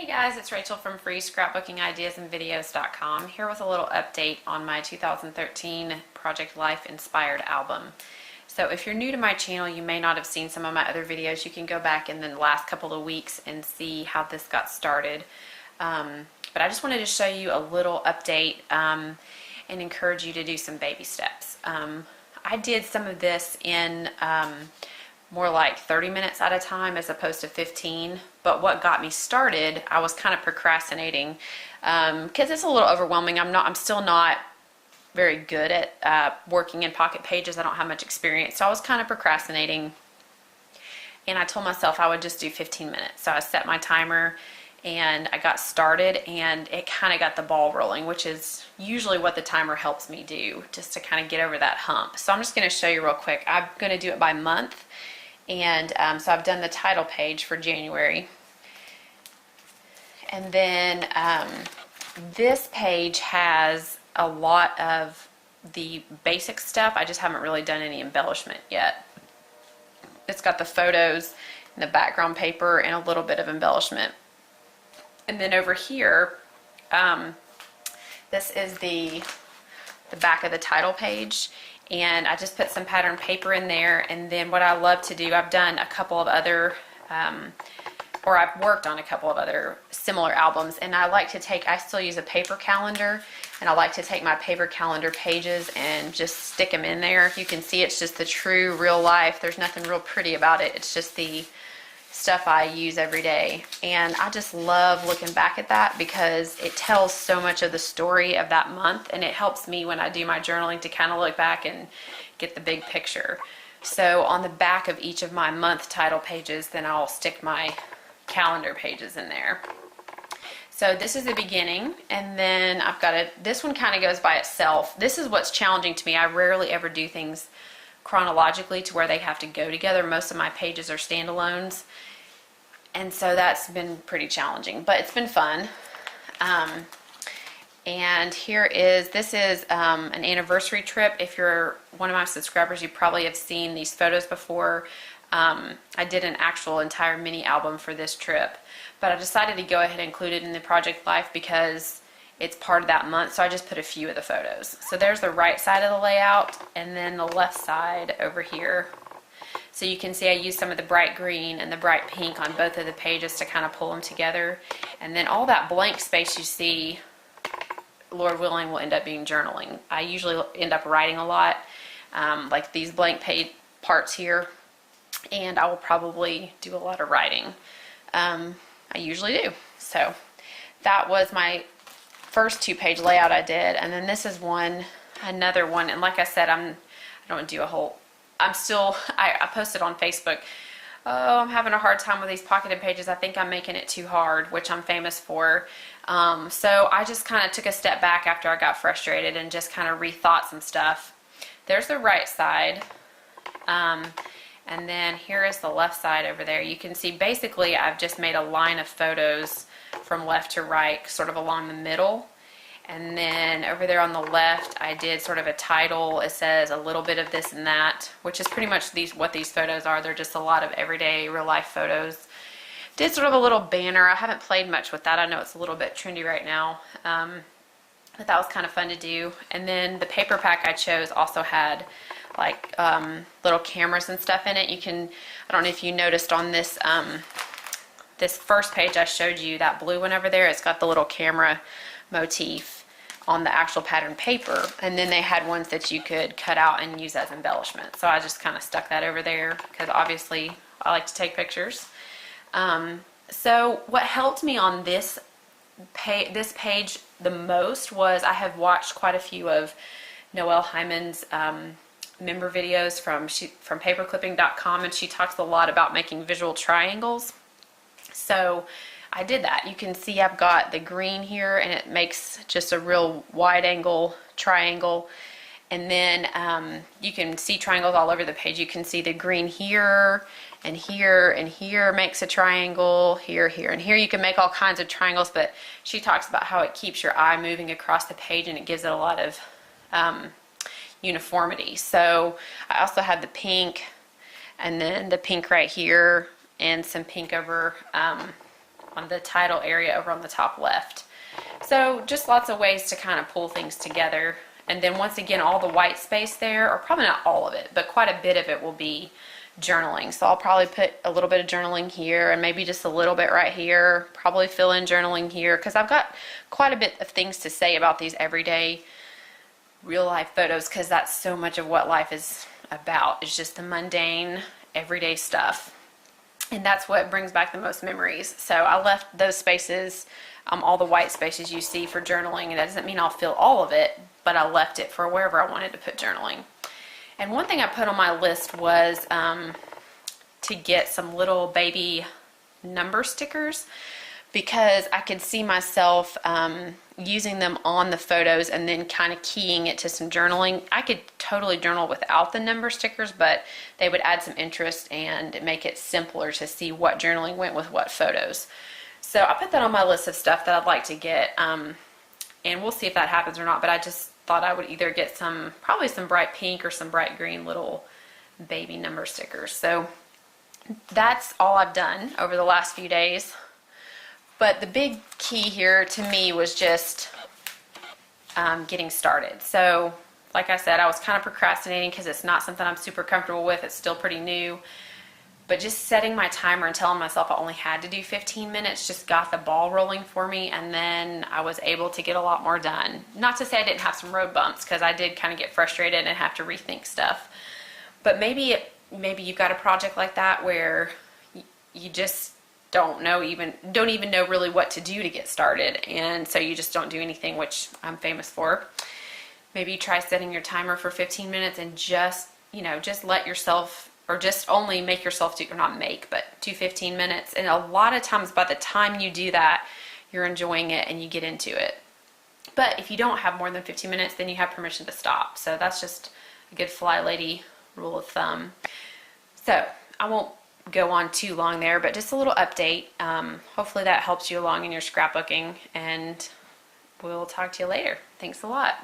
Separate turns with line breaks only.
Hey guys, it's Rachel from freescrapbookingideasandvideos.com here with a little update on my 2013 Project Life Inspired album. So if you're new to my channel, you may not have seen some of my other videos. You can go back in the last couple of weeks and see how this got started. But I just wanted to show you a little update and encourage you to do some baby steps. I did some of this in more like 30 minutes at a time as opposed to 15, but what got me started, I was kind of procrastinating because it's a little overwhelming. I'm still not very good at working in pocket pages. I don't have much experience, so I was kind of procrastinating, and I told myself I would just do 15 minutes. So I set my timer and I got started, and it kind of got the ball rolling, which is usually what the timer helps me do, just to kind of get over that hump. So I'm just going to show you real quick. I'm going to do it by month. And so I've done the title page for January, and then this page has a lot of the basic stuff. I just haven't really done any embellishment yet. It's got the photos and the background paper and a little bit of embellishment. And then over here, this is the back of the title page. And I just put some pattern paper in there, and then what I love to do, I've done a couple of other, or I've worked on a couple of other similar albums, and I still use a paper calendar, and I like to take my paper calendar pages and just stick them in there. You can see it's just the true real life. There's nothing real pretty about it. It's just the stuff I use every day, and I just love looking back at that because it tells so much of the story of that month, and it helps me when I do my journaling to kind of look back and get the big picture. So on the back of each of my month title pages, then I'll stick my calendar pages in there. So this is the beginning, and then I've got this one kind of goes by itself. This is what's challenging to me. I rarely ever do things chronologically to where they have to go together. Most of my pages are standalones, and so that's been pretty challenging, but it's been fun. And this is an anniversary trip. If you're one of my subscribers, you probably have seen these photos before. I did an actual entire mini album for this trip, but I decided to go ahead and include it in the Project Life because it's part of that month, so I just put a few of the photos. So there's the right side of the layout, and then the left side over here. So you can see I used some of the bright green and the bright pink on both of the pages to kind of pull them together. And then all that blank space you see, Lord willing, will end up being journaling. I usually end up writing a lot, like these blank page parts here, and I will probably do a lot of writing. I usually do. So that was my first 2-page layout I did, and then this is another one, and like I said, I posted on Facebook, oh, I'm having a hard time with these pocketed pages. I think I'm making it too hard, which I'm famous for. So I just kind of took a step back after I got frustrated and just kind of rethought some stuff. There's the right side, and then here is the left side over there. You can see basically I've just made a line of photos from left to right, sort of along the middle. And then over there on the left, I did sort of a title. It says a little bit of this and that, which is pretty much what these photos are. They're just a lot of everyday real life photos. Did sort of a little banner. I haven't played much with that. I know it's a little bit trendy right now, but that was kind of fun to do. And then the paper pack I chose also had like little cameras and stuff in it. I don't know if you noticed on this this first page I showed you, that blue one over there, it's got the little camera motif on the actual pattern paper, and then they had ones that you could cut out and use as embellishment. So I just kind of stuck that over there because obviously I like to take pictures. So what helped me on this page the most was I have watched quite a few of Noelle Hyman's member videos from paperclipping.com, and she talks a lot about making visual triangles. So I did that. You can see I've got the green here, and it makes just a real wide angle triangle. And then you can see triangles all over the page. You can see the green here and here and here makes a triangle, here, here, and here. You can make all kinds of triangles, but she talks about how it keeps your eye moving across the page, and it gives it a lot of uniformity. So I also have the pink, and then the pink right here, and some pink over on the title area over on the top left. So just lots of ways to kind of pull things together. And then once again, all the white space there, or probably not all of it, but quite a bit of it will be journaling. So I'll probably put a little bit of journaling here and maybe just a little bit right here, probably fill in journaling here, because I've got quite a bit of things to say about these everyday real life photos, because that's so much of what life is about. It's just the mundane everyday stuff, and that's what brings back the most memories. So I left those spaces, all the white spaces you see, for journaling. And that doesn't mean I'll fill all of it, but I left it for wherever I wanted to put journaling. And one thing I put on my list was to get some little baby number stickers, because I could see myself using them on the photos and then kind of keying it to some journaling. I could totally journal without the number stickers, but they would add some interest and make it simpler to see what journaling went with what photos. So I put that on my list of stuff that I'd like to get, and we'll see if that happens or not, but I just thought I would either get probably some bright pink or some bright green little baby number stickers. So that's all I've done over the last few days. But the big key here to me was just getting started. So like I said, I was kind of procrastinating because it's not something I'm super comfortable with. It's still pretty new. But just setting my timer and telling myself I only had to do 15 minutes just got the ball rolling for me, and then I was able to get a lot more done. Not to say I didn't have some road bumps, because I did kind of get frustrated and have to rethink stuff. But maybe you've got a project like that where you just don't even know really what to do to get started, and so you just don't do anything, which I'm famous for. Maybe you try setting your timer for 15 minutes and just let yourself, or just only make yourself do, or not make, but do 15 minutes. And a lot of times by the time you do that, you're enjoying it and you get into it. But if you don't have more than 15 minutes, then you have permission to stop. So that's just a good fly lady rule of thumb. So I won't go on too long there, but just a little update. Hopefully that helps you along in your scrapbooking, and we'll talk to you later. Thanks a lot.